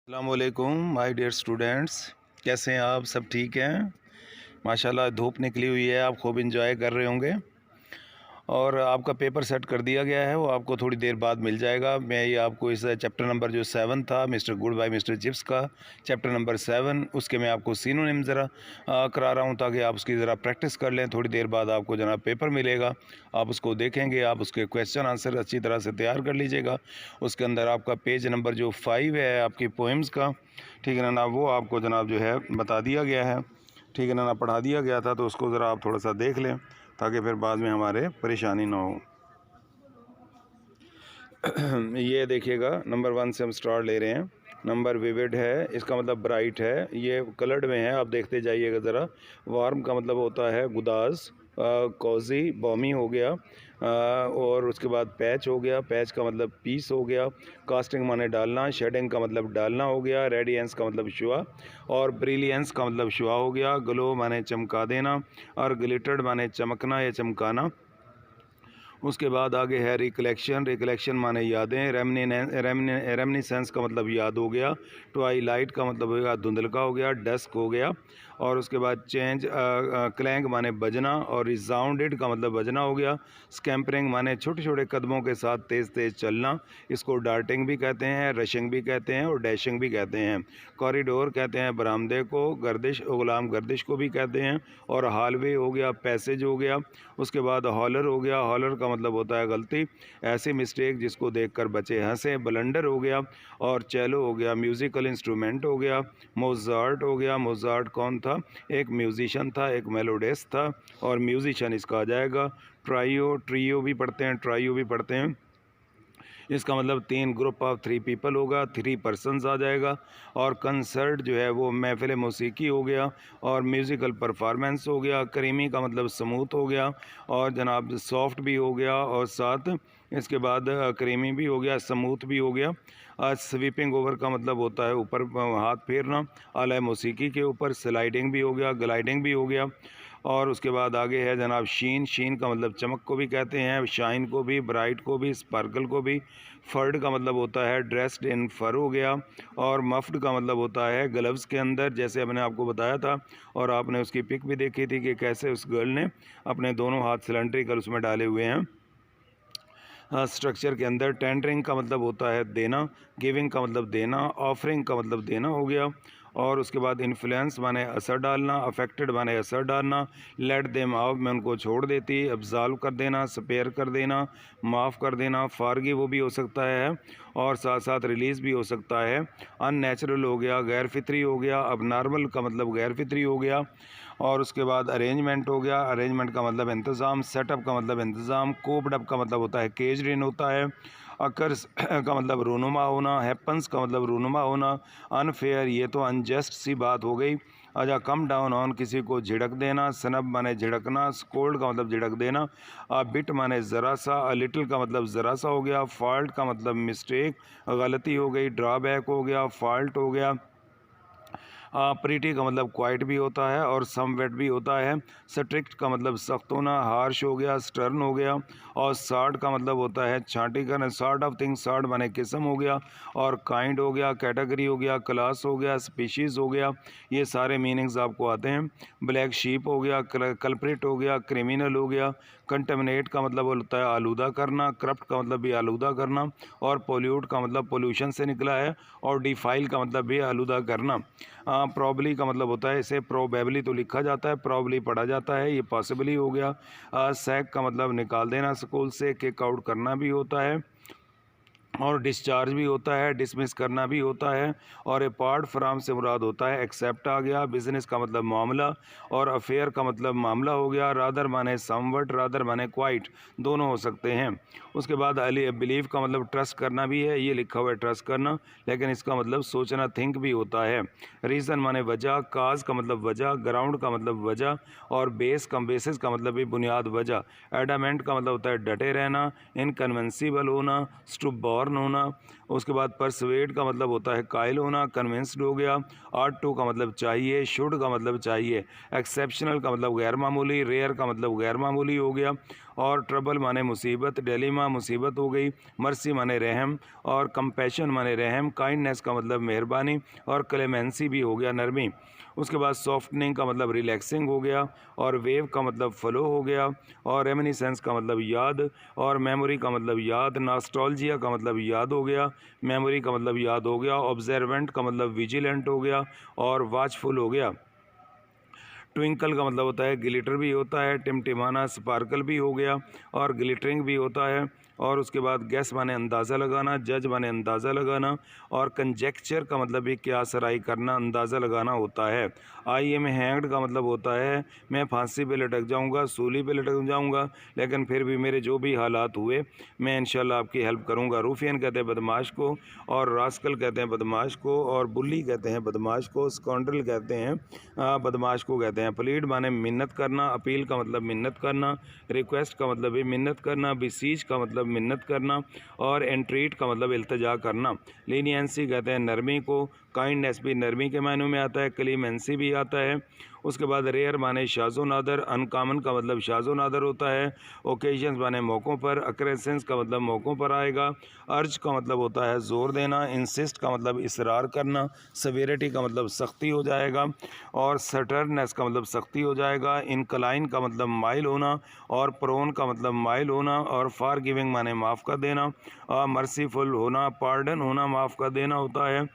अस्सलाम वालेकुम my dear students. कैसे हैं आप? सब ठीक हैं? माशाल्लाह धूप निकली हुई है, आप खूब इंजॉय कर रहे होंगे। और आपका पेपर सेट कर दिया गया है, वो आपको थोड़ी देर बाद मिल जाएगा। मैं ये आपको इस चैप्टर नंबर जो 7 था Mister Goodbye Mister Chips का, चैप्टर नंबर 7, उसके मैं आपको सिनोनिम ज़रा करा रहा हूँ ताकि आप उसकी ज़रा प्रैक्टिस कर लें। थोड़ी देर बाद आपको जनाब पेपर मिलेगा, आप उसको देखेंगे, आप उसके क्वेश्चन आंसर अच्छी तरह से तैयार कर लीजिएगा। उसके अंदर आपका पेज नंबर जो 5 है आपकी पोएम्स का, ठीक है ना, वो आपको जनाब जो है बता दिया गया है, ठीक है ना, पढ़ा दिया गया था। तो उसको ज़रा आप थोड़ा सा देख लें ताकि फिर बाद में हमारे परेशानी ना हो। ये देखिएगा, नंबर 1 से हम स्टार्ट ले रहे हैं। नंबर विविड है, इसका मतलब ब्राइट है, ये कलर्ड में है, आप देखते जाइएगा ज़रा। वार्म का मतलब होता है गुदाज, कोजी बॉमी हो गया, और उसके बाद पैच हो गया, पैच का मतलब पीस हो गया। कास्टिंग माने डालना, शेडिंग का मतलब डालना हो गया, रेडियंस का मतलब शुआ, और ब्रिलियंस का मतलब शुआ हो गया। ग्लो माने चमका देना, और ग्लिटर्ड माने चमकना या चमकाना। उसके बाद आगे है रिकलेक्शन, रिकलेक्शन माने यादें। रेमनिसेंस का मतलब याद हो गया। ट्वाइलाइट का मतलब हो गया धुंधलका हो गया, डस्क हो गया। और उसके बाद चेंज, क्लैंग माने बजना, और रिसाउंडेड का मतलब बजना हो गया। स्कैम्परिंग माने छोटे छोटे कदमों के साथ तेज़ तेज़ चलना, इसको डार्टिंग भी कहते हैं, रशिंग भी कहते हैं, और डैशिंग भी कहते हैं। कॉरिडोर कहते हैं बरामदे को, गर्दिश गुलाम गर्दिश को भी कहते हैं, और हालवे हो गया पैसेज हो गया। उसके बाद हॉलर हो गया, हॉलर का मतलब होता है गलती, ऐसी मिस्टेक जिसको देखकर बच्चे हंसें। ब्लंडर हो गया, और चेलो हो गया म्यूज़िकल इंस्ट्रूमेंट हो गया। मोजार्ट हो गया, मोजार्ट कौन था? एक म्यूजिशियन था, एक मेलोडिस्ट था, और म्यूजिशियन इसका आ जाएगा। ट्राइयो, ट्रियो भी पढ़ते हैं, ट्राइयो भी पढ़ते हैं, इसका मतलब 3 ग्रुप ऑफ 3 पीपल होगा, 3 पर्सनस आ जाएगा। और कंसर्ट जो है वो महफिल मौसीकी हो गया, और म्यूज़िकल परफॉर्मेंस हो गया। क्रीमी का मतलब स्मूथ हो गया, और जनाब सॉफ्ट भी हो गया, और साथ इसके बाद क्रीमी भी हो गया, स्मूथ भी हो गया। स्वीपिंग ओवर का मतलब होता है ऊपर हाथ फेरना, आला मौसीकी के ऊपर। स्लाइडिंग भी हो गया, ग्लाइडिंग भी हो गया। और उसके बाद आगे है जनाब शीन, शीन का मतलब चमक को भी कहते हैं, शाइन को भी, ब्राइट को भी, स्पार्कल को भी। फर्ड का मतलब होता है ड्रेस्ड इन फर हो गया। और मफ्ड का मतलब होता है ग्लव्स के अंदर, जैसे मैंने आपको बताया था, और आपने उसकी पिक भी देखी थी कि कैसे उस गर्ल ने अपने दोनों हाथ सिलेंड्रिकल उसमें डाले हुए हैं स्ट्रक्चर के अंदर। टेंडरिंग का मतलब होता है देना, गिविंग का मतलब देना, ऑफरिंग का मतलब देना हो गया। और उसके बाद इन्फ्लुएंस माने असर डालना, अफेक्टेड माने असर डालना। लेट देम आउट में उनको छोड़ देती, अब्जॉल्व कर देना, स्पेयर कर देना, माफ़ कर देना। फारगिव वो भी हो सकता है, और साथ साथ रिलीज़ भी हो सकता है। अननेचुरल हो गया, गैर फितरी हो गया। अब नॉर्मल का मतलब गैर फितरी हो गया। और उसके बाद अरेंजमेंट हो गया, अरेंजमेंट का मतलब इंतज़ाम, सेटअप का मतलब इंतज़ाम। कोप्ड अप का मतलब होता है केज्ड इन होता है। अकर्स का मतलब रूनुमा होना, हैपन्स का मतलब रूनुमा होना। अनफेयर, ये तो अनजस्ट सी बात हो गई। अच्छा, कम डाउन ऑन, किसी को झिड़क देना। स्नब माने झिड़कना, स्कोल्ड का मतलब झिड़क देना। बिट माने ज़रा सा, लिटिल का मतलब ज़रा सा हो गया। फॉल्ट का मतलब मिस्टेक, गलती हो गई। ड्रॉबैक हो गया, फॉल्ट हो गया। प्रीटी का मतलब क्वाइट भी होता है, और समवेट भी होता है। स्ट्रिक्ट का मतलब सख्त होना, हार्श हो गया, स्टर्न हो गया। और सार्ट का मतलब होता है छांटी करना, सार्ट ऑफ थिंग, सार्ट माने किस्म हो गया। और काइंड हो गया, कैटेगरी हो गया, क्लास हो गया, स्पीशीज़ हो गया। ये सारे मीनिंग्स आपको आते हैं। ब्लैक शीप हो गया, कल्प्रिट हो गया, क्रिमिनल हो गया। कंटेमिनेट का मतलब होता है आलूदा करना, करप्ट का मतलब भी आलूदा करना। और पोल्यूट का मतलब पोल्यूशन से निकला है। और डिफाइल का मतलब भी आलूदा करना। प्रॉबली का मतलब होता है, इसे प्रोबेबली तो लिखा जाता है, प्रॉबली पढ़ा जाता है, ये पॉसिबली हो गया। सैक का मतलब निकाल देना स्कूल से, किक आउट करना भी होता है, और डिस्चार्ज भी होता है, डिसमिस करना भी होता है। और अपार्ट फ्राम से मुराद होता है एक्सेप्ट आ गया। बिजनेस का मतलब मामला, और अफेयर का मतलब मामला हो गया। रादर माने समवट, रादर माने क्वाइट, दोनों हो सकते हैं। उसके बाद बिलीव का मतलब ट्रस्ट करना भी है, ये लिखा हुआ है ट्रस्ट करना, लेकिन इसका मतलब सोचना, थिंक भी होता है। रीज़न माने वजह, काज का मतलब वजह, ग्राउंड का मतलब वजह, और बेसिस का मतलब भी बुनियाद, वजह। एडामेंट का मतलब होता है डटे रहना, इनकन्वेंसिबल होना, स्टुबॉर वॉर्न होना। उसके बाद परसुएड का मतलब होता है कायल होना, कन्विंस्ड हो गया। ऑट टू का मतलब चाहिए, शुड का मतलब चाहिए, एक्सेप्शनल का मतलब गैर मामूली, रेयर का मतलब गैर मामूली हो गया, और ट्रबल माने मुसीबत, डेलिमा मुसीबत हो गई, मर्सी माने रहम, और कंपैशन माने रहम, काइंडनेस का मतलब मेहरबानी, और क्लेमेंसी भी हो गया नरमी। उसके बाद सॉफ्टनिंग का मतलब रिलैक्सिंग हो गया, और वेव का मतलब फ्लो हो गया, और रेमिनिसेंस का मतलब याद, और मेमोरी का मतलब याद, नॉस्टैल्जिया का मतलब याद हो गया, मेमोरी का मतलब याद हो गया, ऑब्जर्वेंट का मतलब विजिलेंट हो गया, और वॉचफुल हो गया। ट्विंकल का मतलब होता है ग्लिटर भी होता है, टिमटिमाना स्पार्कल भी हो गया, और ग्लिटरिंग भी होता है। और उसके बाद गैस माने अंदाज़ा लगाना, जज माने अंदाज़ा लगाना, और कंजेक्चर का मतलब भी क्यास राय करना, अंदाज़ा लगाना होता है। आई एम हैंग्ड का मतलब होता है मैं फांसी पे लटक जाऊंगा, सूली पे लटक जाऊंगा, लेकिन फिर भी मेरे जो भी हालात हुए मैं इंशाल्लाह आपकी हेल्प करूंगा। रूफियन कहते हैं बदमाश को, और रास्कल कहते हैं बदमाश को, और बुल्ली कहते हैं बदमाश को, स्कॉन्ड्रल कहते हैं बदमाश को कहते हैं। प्लीड माने मिन्नत करना, अपील का मतलब मिन्नत करना, रिक्वेस्ट का मतलब भी मिन्नत करना, बिसीज का मतलब मिन्नत करना, और एंट्रीट का मतलब इल्तजा करना। लीनियंसी कहते हैं नरमी को, काइंडनेस भी नरमी के मायनों में आता है, क्लीमेंसी भी आता है। उसके बाद रेयर माने शाज़ो नादर, अनकॉमन का मतलब शाज़ो नादर होता है। ओकेजन्स माने मौक़ों पर, अक्रेसेंस का मतलब मौक़ों पर आएगा। अर्ज का मतलब होता है ज़ोर देना, इंसिस्ट का मतलब इसरार करना, सवेरिटी का मतलब सख्ती हो जाएगा, और सटरनेस का मतलब सख्ती हो जाएगा। इनक्लाइन का मतलब माइल होना, और प्रोन का मतलब माइल होना, और फार गिविंग माने माफ़ कर देना, मर्सीफुल होना, पार्डन होना, माफ़ कर देना होता है।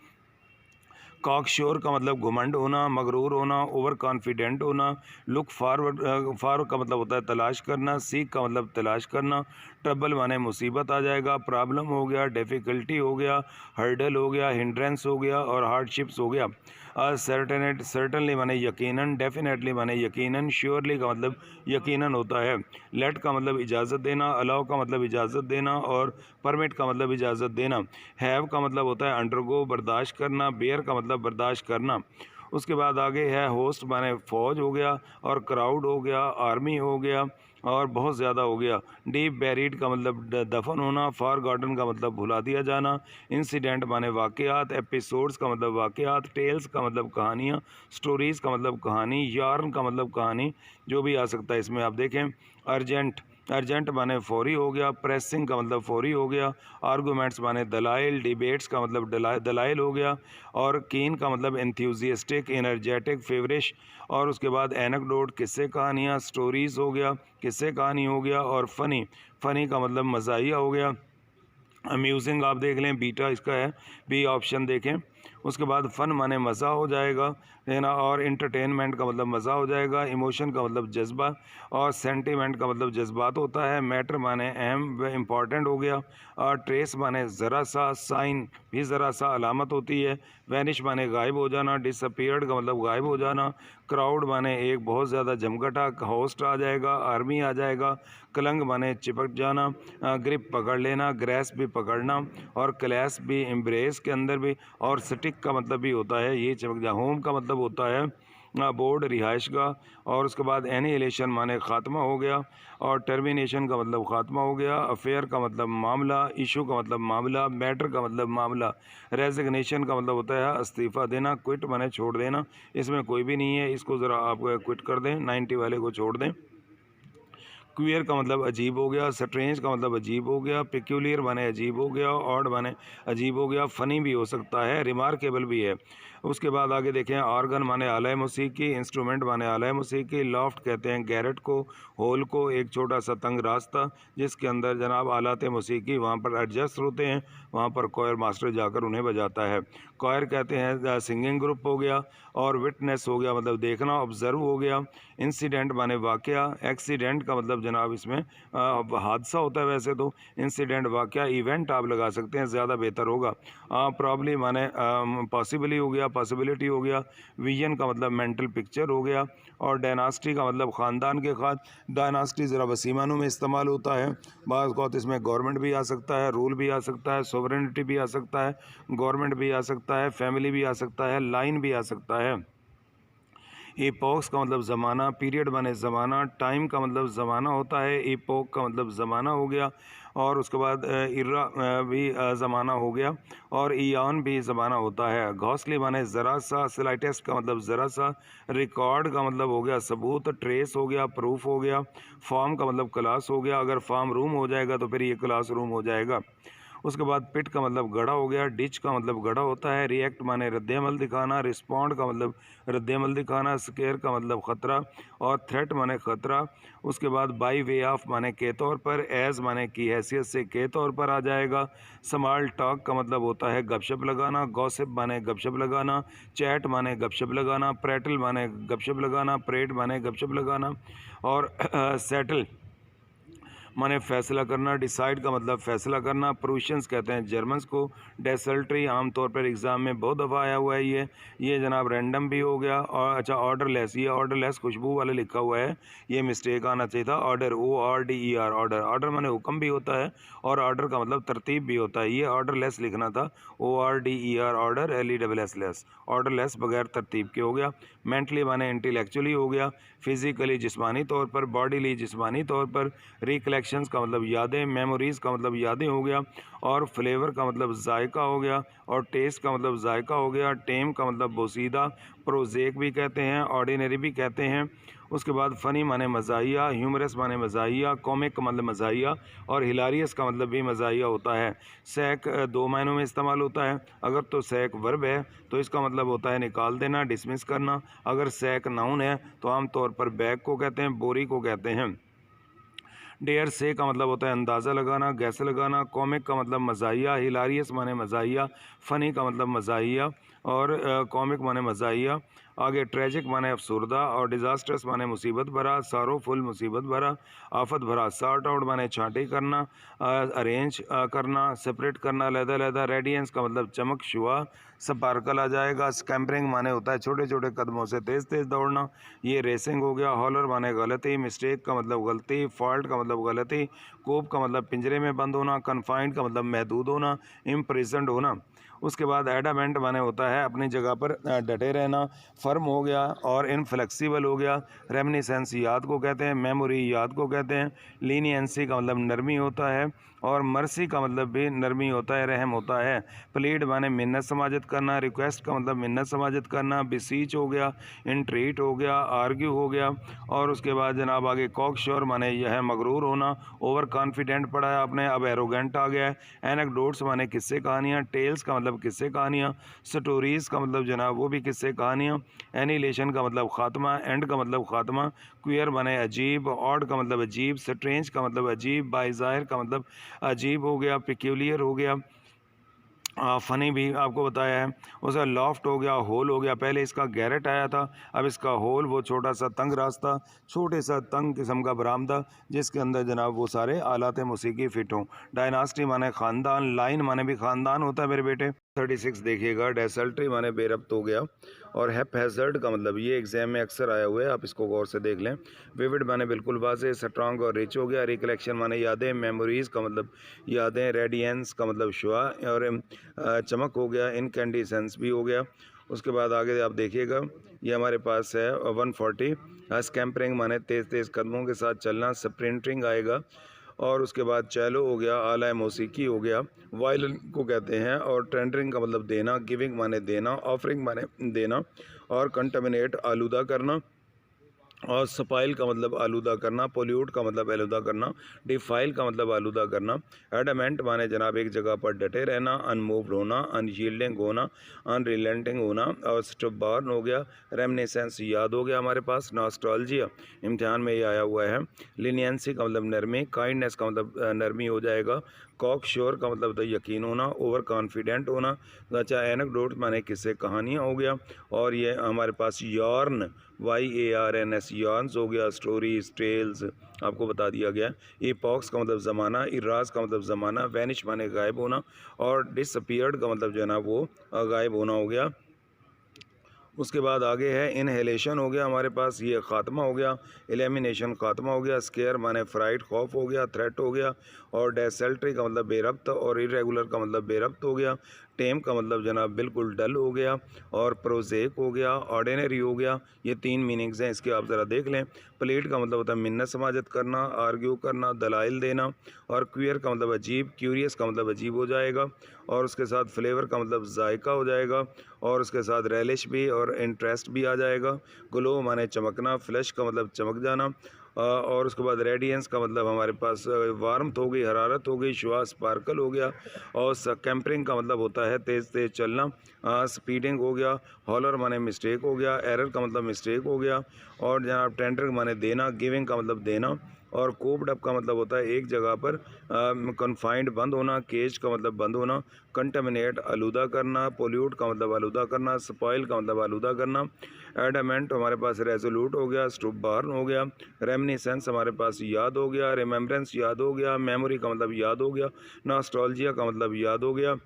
कॉकश्योर का मतलब घुमंड होना, मगरूर होना, ओवर कॉन्फिडेंट होना। लुक फॉरवर्ड फॉर का मतलब होता है तलाश करना, सीख का मतलब तलाश करना। ट्रबल माने मुसीबत आ जाएगा, प्रॉब्लम हो गया, डिफ़िकल्टी हो गया, हर्डल हो गया, हिंड्रेंस हो गया, और हार्डशिप्स हो गया। सर्टनली माने यकीनन, डेफिनेटली माने यकीनन, श्योरली का मतलब यकीनन होता है। लेट का मतलब इजाज़त देना, अलाउ का मतलब इजाज़त देना, और परमिट का मतलब इजाज़त देना। हैव का मतलब होता है अंडरगो बर्दाश्त करना, बेयर का मतलब बर्दाश्त करना। उसके बाद आगे है होस्ट माने फ़ौज हो गया, और क्राउड हो गया, आर्मी हो गया, और बहुत ज़्यादा हो गया। डीप बैरिड का मतलब दफन होना, फार गार्डन का मतलब भुला दिया जाना। इंसिडेंट माने वाक़यात, एपिसोड्स का मतलब वाक़यात, टेल्स का मतलब कहानियाँ, स्टोरीज़ का मतलब कहानी, यार्न का मतलब कहानी, जो भी आ सकता है इसमें आप देखें। अर्जेंट, अर्जेंट माने फौरी हो गया, प्रेसिंग का मतलब फौरी हो गया। आर्गूमेंट्स माने दलाइल, डिबेट्स का मतलब दलाइल हो गया, और कीन का मतलब एंथ्यूजियास्टिक, एनर्जेटिक, फेवरिश। और उसके बाद एनेक्डोट किस्से कहानियाँ, स्टोरीज़ हो गया, किस्से कहानी हो गया, और फ़नी, फ़नी का मतलब मज़ाहिया हो गया। अम्यूजिंग आप देख लें, बीटा इसका है, बी ऑप्शन देखें। उसके बाद फ़न माने मज़ा हो जाएगा, है ना, और इंटरटेनमेंट का मतलब मज़ा हो जाएगा। इमोशन का मतलब जज्बा, और सेंटिमेंट का मतलब जज्बात होता है। मैटर माने अहम व इम्पॉर्टेंट हो गया, और ट्रेस माने ज़रा सा, साइन भी ज़रा सा अलामत होती है। वैनिश माने गायब हो जाना, डिसअपीयर्ड का मतलब गायब हो जाना। क्राउड माने एक बहुत ज़्यादा जमघटा, होस्ट आ जाएगा, आर्मी आ जाएगा। क्लंग माने चिपक जाना, ग्रिप पकड़ लेना, ग्रेस भी पकड़ना, और क्लैश भी एम्ब्रेस के अंदर भी, और स्टिक का मतलब भी होता है ये चिपक जा। होम का मतलब होता है बोर्ड, रिहाइश का। और उसके बाद एनिहिलेशन माने ख़ात्मा हो गया, और टर्मिनेशन का मतलब ख़ात्मा हो गया। अफेयर का मतलब मामला, इशू का मतलब मामला, मैटर का मतलब मामला। रेजिग्नेशन का मतलब होता है इस्तीफ़ा देना। क्विट माने छोड़ देना, इसमें कोई भी नहीं है, इसको ज़रा आप क्विट कर दें, 90 वाले को छोड़ दें। क्वियर का मतलब अजीब हो गया, स्ट्रेंज का मतलब अजीब हो गया, पेक्यूलियर माने अजीब हो गया, ऑड माने अजीब हो गया, फ़नी भी हो सकता है, रिमार्केबल भी है। उसके बाद आगे देखें, ऑर्गन माने आला मौसीकी, इंस्ट्रूमेंट माने आला मौसीकी। लॉफ्ट कहते हैं गैरेट को, होल को, एक छोटा सा तंग रास्ता जिसके अंदर जनाब आलात मौसीकी वहाँ पर एडजस्ट होते हैं, वहाँ पर कॉयर मास्टर जाकर उन्हें बजाता है। कॉयर कहते हैं सिंगिंग ग्रुप हो गया, और विटनेस हो गया मतलब देखना, ऑब्ज़र्व हो गया। इंसिडेंट माने वाक़या, एक्सीडेंट का मतलब जनाब इसमें हादसा होता है वैसे तो। इंसिडेंट वाक़या, इवेंट आप लगा सकते हैं, ज़्यादा बेहतर होगा। प्रॉब्ली माने पॉसिबली हो गया, पॉसिबिलिटी हो गया। विजन का मतलब मेंटल पिक्चर हो गया, और डायनास्टी का मतलब ख़ानदान के खाद। डायनास्टी ज़रा वसी मानों में इस्तेमाल होता है, बाज़ औक़ात इसमें गवर्नमेंट भी आ सकता है, रूल भी आ सकता है, सोवरेनिटी भी आ सकता है, गवर्नमेंट भी आ सकता है, फैमिली भी आ सकता है, लाइन भी आ सकता है। एपोक्स का मतलब ज़माना, पीरियड माने ज़माना, टाइम का मतलब ज़माना होता है, एपोक का मतलब ज़माना हो गया, और उसके बाद इर्रा भी ज़माना हो गया, और ईयान भी ज़माना होता है। घोंसली माने ज़रा सा, स्लाइटेस्ट का मतलब ज़रा सा, रिकॉर्ड का मतलब हो गया सबूत, ट्रेस हो गया प्रूफ हो गया, फॉर्म का मतलब क्लास हो गया, अगर फॉर्म रूम हो जाएगा तो फिर ये क्लास रूम हो जाएगा। उसके बाद पिट का मतलब गड़ा हो गया, डिच का मतलब गड़ा होता है, रिएक्ट माने रद्द-ए-अमल दिखाना, रिस्पॉन्ड का मतलब रद्द-ए-अमल दिखाना, स्केयर का मतलब ख़तरा, और थ्रेट माने ख़तरा। उसके बाद बाई वे ऑफ माने के तौर पर, एज़ माने की हैसियत से के तौर पर आ जाएगा। स्मॉल टॉक का मतलब होता है गपशप लगाना, गॉसिप माने गपशप लगाना, चैट माने गपशप लगाना, प्रैटल माने गपशप लगाना, परेड माने गपशप लगाना, और सेटल माने फैसला करना, डिसाइड का मतलब फैसला करना, प्रोविशंस कहते हैं जर्मन्स को, डेसल्ट्री आमतौर पर एग्ज़ाम में बहुत दफ़ा आया हुआ है ये जनाब रैंडम भी हो गया, और अच्छा ऑर्डरलेस, ये ऑर्डरलेस खुशबू वाले लिखा हुआ है, ये मिस्टेक आना चाहिए था। ऑर्डर ORDER, ऑर्डर, ऑर्डर माने हुक्म भी होता है, और ऑर्डर का मतलब तरतीब भी होता है, ये ऑर्डरलेस लिखना था, ORDER ऑर्डर, LESS, ऑर्डरलेस बगैर तरतीब के हो गया। मेंटली माने इंटेलेक्चुअली हो गया, फिज़िकली जिस्मानी तौर पर, बॉडीली जिस्मानी तौर पर, रिकलेक्शंस का मतलब यादें, मेमोरीज़ का मतलब यादें हो गया, और फ्लेवर का मतलब जायका हो गया, और टेस्ट का मतलब जायका हो गया, टेम का मतलब बोसीदा, प्रोजेक भी कहते हैं, ऑर्डिनरी भी कहते हैं। उसके बाद फ़नी माने मज़ाहिया, ह्यूमरस माने मज़ाहिया, कॉमिक का मतलब मज़ाहिया, और हिलारियस का मतलब भी मज़ाहिया होता है। सैक दो मायनों में इस्तेमाल होता है, अगर तो सैक वर्ब है तो इसका मतलब होता है निकाल देना, डिसमिस करना, अगर सैक नाउन है तो आमतौर पर बैग को कहते हैं, बोरी को कहते हैं। डेयर से का मतलब होता है अंदाज़ा लगाना, गैस लगाना, कॉमिक का मतलब मज़ाहिया, हिलारियस माने मज़ाहिया, फ़नी का मतलब मज़ाहिया, और कॉमिक माने मज़ाहिया। आगे ट्रेजिक माने अफसरदा, और डिज़ास्टर्स माने मुसीबत भरा, सारोफुल मुसीबत भरा, आफत भरा, सॉर्ट आउट माने छाँटी करना, अरेंज करना, सेपरेट करना, लहदा, रेडियंस का मतलब चमक शुआ, स्पार्कल आ जाएगा। स्कैम्परिंग माने होता है छोटे छोटे कदमों से तेज़ तेज़ दौड़ना, ये रेसिंग हो गया। हॉलर माने गलती, मिस्टेक का मतलब गलती, फॉल्ट का मतलब गलती, कोप का मतलब पिंजरे में बंद होना, कन्फाइंड का मतलब महदूद होना, इम्प्रिजन्ड होना। उसके बाद एडामेंट माने होता है अपनी जगह पर डटे रहना, फर्म हो गया, और इनफ्लेक्सिबल हो गया। रेमिनिसेंस याद को कहते हैं, मेमोरी याद को कहते हैं। लीनियंसी का मतलब नरमी होता है, और मर्सी का मतलब भी नरमी होता है, रहम होता है। प्लीड माने मिन्नत समाजत करना, रिक्वेस्ट का मतलब मिन्नत समाजत करना, बिसीच हो गया, इंट्रीट हो गया, आर्ग्यू हो गया। और उसके बाद जनाब आगे कॉक श्योर माने यह है मगरूर होना, ओवर कॉन्फिडेंट पढ़ा है आपने, अब एरोगेंट आ गया है। एनेक्डोट्स माने किस्से कहानियाँ, टेल्स का मतलब किस्से कहानियाँ, स्टोरीज़ का मतलब जनाब वो भी किस्से कहानियाँ, एनिलेशन का मतलब ख़ात्मा, एंड का मतलब ख़ात्मा, क्वियर माने अजीब, ऑड का मतलब अजीब, स्ट्रेंज का मतलब अजीब, बाइज़ाहिर का मतलब अजीब हो गया, पिक्यूलियर हो गया, फ़नी भी आपको बताया है। उसका लॉफ्ट हो गया, होल हो गया, पहले इसका गैरेट आया था, अब इसका होल, वो छोटा सा तंग रास्ता, छोटे सा तंग किस्म का बरामदा जिसके अंदर जनाब वो सारे आलात मौसीकी फ़िट हों। डायनास्टी माने ख़ानदान, लाइन माने भी ख़ानदान होता है मेरे बेटे। 36 देखिएगा, डेसल्ट्री माने बेरब्त हो गया, और हैप्पैज़र्ड का मतलब ये एग्ज़ाम में अक्सर आया हुआ है, आप इसको गौर से देख लें। विविड माने बिल्कुल वाज़ेह, स्ट्रॉन्ग और रिच हो गया। रिकलेक्शन माने यादें, मेमोरीज़ का मतलब यादें, रेडियंस का मतलब शुआ, और चमक हो गया, इनकैंडिसेंस भी हो गया। उसके बाद आगे आप देखिएगा, ये हमारे पास है 140। स्कैम्परिंग माने तेज़ तेज़ कदमों के साथ चलना, स्प्रिंटिंग आएगा। और उसके बाद चैलो हो गया, आला मौसीकी हो गया, वायलिन को कहते हैं। और टेंडरिंग का मतलब देना, गिविंग माने देना, ऑफरिंग माने देना, और कंटामिनेट आलूदा करना, और सपाइल का मतलब आलूदा करना, पोल्यूट का मतलब आलूदा करना, डिफाइल का मतलब आलूदा करना। एडमेंट माने जनाब एक जगह पर डटे रहना, अनमूव्ड होना, अनयील्डिंग होना, अनरिलेंटिंग होना। और स्टबॉर्न हो गया, रेमिनिसेंस याद हो गया हमारे पास। नॉस्टैल्जिया इम्तिहान में ये आया हुआ है। लीनियंसी का मतलब नरमी, काइंडनेस का मतलब नरमी हो जाएगा। कॉक श्योर का मतलब तो यकीन होना, ओवर कॉन्फिडेंट होना। अच्छा, एनेक्डोट माने किस्से कहानियाँ हो गया। और ये हमारे पास यॉर्न, YARNS, यॉर्न्स हो गया, स्टोरीज, टेल्स आपको बता दिया गया। एपॉक्स का मतलब ज़माना, इराज का मतलब ज़माना, वैनिश माने गायब होना, और डिसअपीयर्ड का मतलब जो है ना वो गायब होना हो गया। उसके बाद आगे है इनहेलेशन हो गया हमारे पास, ये ख़ात्मा हो गया। एलिमिनेशन ख़ात्मा हो गया। स्केयर माने फ्राइट, खौफ हो गया, थ्रेट हो गया। और डेसल्ट्री का मतलब बेरब्त, और इरेगुलर का मतलब बेरब्त हो गया। टेम का मतलब जनाब बिल्कुल डल हो गया, और प्रोजेक हो गया, ऑर्डिनरी हो गया। ये 3 मीनिंग्स हैं इसके, आप ज़रा देख लें। प्लेट का मतलब होता है मिन्नत समाजत करना, आर्ग्यू करना, दलाइल देना। और क्वियर का मतलब अजीब, क्यूरियस का मतलब अजीब हो जाएगा। और उसके साथ फ्लेवर का मतलब जायका हो जाएगा। और उसके साथ रेलिश भी और इंटरेस्ट भी आ जाएगा। ग्लो माने चमकना, फ्लैश का मतलब चमक जाना। और उसके बाद रेडियंस का मतलब हमारे पास वार्मथ हो गई, हरारत हो गई, शुआ स्पार्कल हो गया। और कैम्परिंग का मतलब होता है तेज़ तेज़ चलना। स्पीडिंग हो गया। हॉलर माने मिस्टेक हो गया। एरर का मतलब मिस्टेक हो गया। और जनाब टेंडर माने देना, गिविंग का मतलब देना। और कोप्ड अप का मतलब होता है एक जगह पर कन्फाइंड बंद होना। केज का मतलब बंद होना। कंटामिनेट आलूदा करना। पोल्यूट का मतलब आलूदा करना। स्पॉइल का मतलब आलूदा करना। एडमेंट हमारे पास रेजोल्यूट हो गया। स्टुबार्न हो गया। रेमनीसेंस हमारे पास याद हो गया। रिमेम्बरेंस याद हो गया। मेमोरी का मतलब याद हो गया। नॉस्टैल्जिया का मतलब याद हो गया।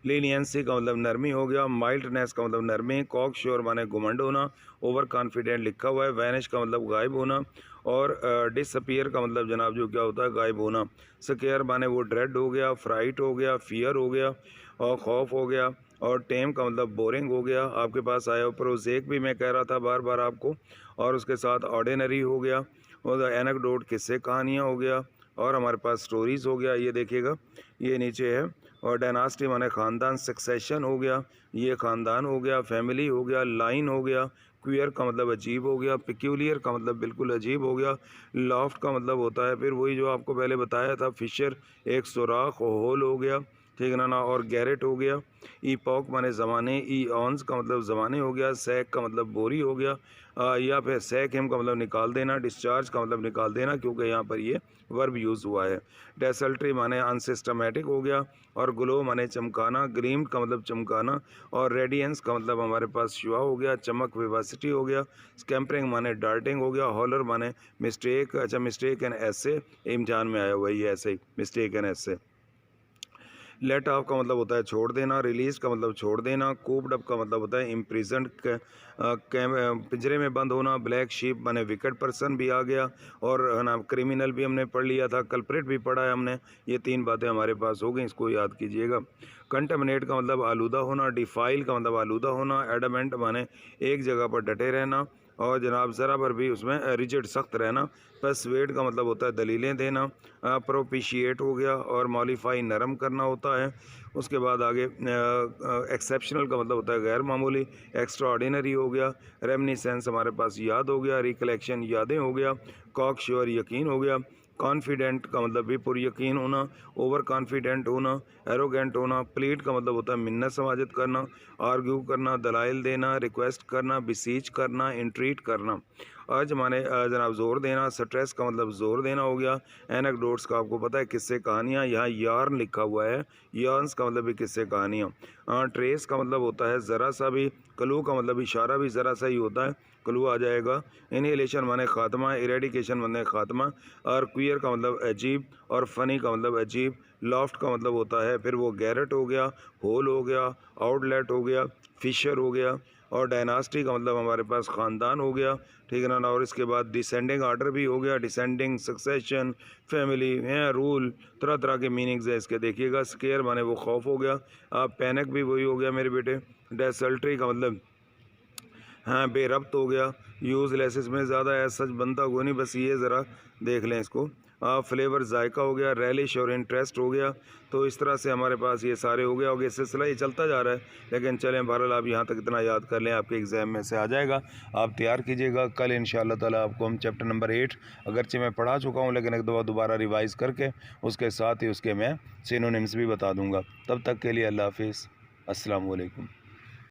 लीनियंसी का मतलब नरमी हो गया। माइल्डनेस का मतलब नरमी। कॉक श्योर माने घुमंड होना। ओवर कॉन्फिडेंट लिखा हुआ है। वैनिश का मतलब गायब होना। और डिसअपियर का मतलब जनाब जो क्या होता है, गायब होना। स्केयर माने वो ड्रेड हो गया, फ्राइट हो गया, फियर हो गया, और खौफ हो गया। और टेम का मतलब बोरिंग हो गया। आपके पास आया प्रोजेक भी मैं कह रहा था बार बार आपको। और उसके साथ ऑर्डिनरी हो गया। और एनेक्डोट किस्से कहानियाँ हो गया। और हमारे पास स्टोरीज़ हो गया, ये देखिएगा ये नीचे है। और डायनास्टी माने ख़ानदान, सक्सेशन हो गया, ये ख़ानदान हो गया। फैमिली हो गया, लाइन हो गया। क्वियर का मतलब अजीब हो गया। पिक्यूलियर का मतलब बिल्कुल अजीब हो गया। लॉफ्ट का मतलब होता है फिर वही जो आपको पहले बताया था, फिशर, एक सुराख, होल हो गया, ठीक है ना। और गैरेट हो गया। ईपॉक माने ज़माने, ईऑन्स का मतलब ज़माने हो गया। सैक का मतलब बोरी हो गया। या फिर सैक हिम का मतलब निकाल देना। डिस्चार्ज का मतलब निकाल देना, क्योंकि यहाँ पर ये वर्ब यूज़ हुआ है। डेसल्ट्री माने अनसिस्टमेटिक हो गया। और ग्लो माने चमकाना। ग्रीम्ड का मतलब चमकाना। और रेडियंस का मतलब हमारे पास शुआ हो गया, चमक, विवासिटी हो गया। स्कैम्परिंग माने डार्टिंग हो गया। हॉलर माने मिस्टेक, अच्छा मिस्टेक एंड ऐसे, इम्तिहान में आया हुआ है ये ऐसे ही, मिस्टेक एंड ऐसे। लेट ऑफ का मतलब होता है छोड़ देना। रिलीज का मतलब छोड़ देना। कूप्ड अप का मतलब होता है इम्प्रिजन, पिंजरे में बंद होना। ब्लैक शीप माने विकेट पर्सन भी आ गया। और है ना, क्रिमिनल भी हमने पढ़ लिया था, कल्प्रेट भी पढ़ा है हमने। ये 3 बातें हमारे पास हो गई, इसको याद कीजिएगा। कंटामिनेट का मतलब आलूदा होना। डिफाइल का मतलब आलूदा होना। एडमेंट माने एक जगह पर डटे रहना। और जनाब ज़रा पर भी उसमें रिजिड, सख्त रहना। पर्सुएड का मतलब होता है दलीलें देना। प्रोपिशिएट हो गया। और मॉडिफाई, नरम करना होता है। उसके बाद आगे एक्सेप्शनल का मतलब होता है गैर मामूली। एक्स्ट्रा ऑर्डिनरी हो गया। रेमनीसेंस हमारे पास याद हो गया। रिकलेक्शन यादें हो गया। कॉक श्योर यकीन हो गया। कॉन्फिडेंट का मतलब भी पुर यकीन होना। ओवर कॉन्फिडेंट होना। एरोगेंट होना। प्लीट का मतलब होता है मिन्नत समाजत करना। आर्ग्यू करना, दलाइल देना, रिक्वेस्ट करना, बिसीच करना, इंट्रीट करना। आज माने जनाब ज़ोर देना। स्ट्रेस का मतलब ज़ोर देना हो गया। एनेक्डोट्स का आपको पता है, किस्से कहानियाँ, यहाँ यार्न लिखा हुआ है। यार्न्स का मतलब भी किस्से कहानियाँ। ट्रेस का मतलब होता है ज़रा सा भी। क्लू का मतलब इशारा भी ज़रा सा ही होता है, क्लू आ जाएगा। इनहेलेशन माने खात्मा। इरेडिकेशन माने खात्मा। और क्वियर का मतलब अजीब। और फ़नी का मतलब अजीब। लॉफ्ट का मतलब होता है फिर वो गैरेट हो गया, होल हो गया, आउटलेट हो गया, फिशर हो गया। और डायनास्टी का मतलब हमारे पास ख़ानदान हो गया, ठीक है ना। और इसके बाद डिसेंडिंग आर्डर भी हो गया। डिसेंडिंग, सक्सेशन, फैमिली है, रूल, तरह तरह के मीनिंग्स है इसके, देखिएगा। स्केयर माने वो खौफ हो गया। पैनिक भी वही हो गया मेरे बेटे। डेसल्ट्री का मतलब हाँ बेरब्त हो गया। यूज़लेस, इसमें ज़्यादा ऐसा सच बनता हुआ नहीं, बस ये ज़रा देख लें इसको। फ्लेवर जायका हो गया। रेलिश और इंटरेस्ट हो गया। तो इस तरह से हमारे पास ये सारे हो गया। और ये सिलसिला ये चलता जा रहा है, लेकिन चलें बहरहाल आप यहाँ तक इतना याद कर लें, आपके एग्ज़ाम में से आ जाएगा। आप तैयार कीजिएगा। कल इंशाअल्लाह ताला आपको हम चैप्टर नंबर 8, अगरचे मैं पढ़ा चुका हूँ, लेकिन एक दफ़ा दोबारा रिवाइज़ करके उसके साथ ही उसके मैं सिनोनिम्स भी बता दूँगा। तब तक के लिए अल्लाह हाफिज़, अस्सलाम वालेकुम।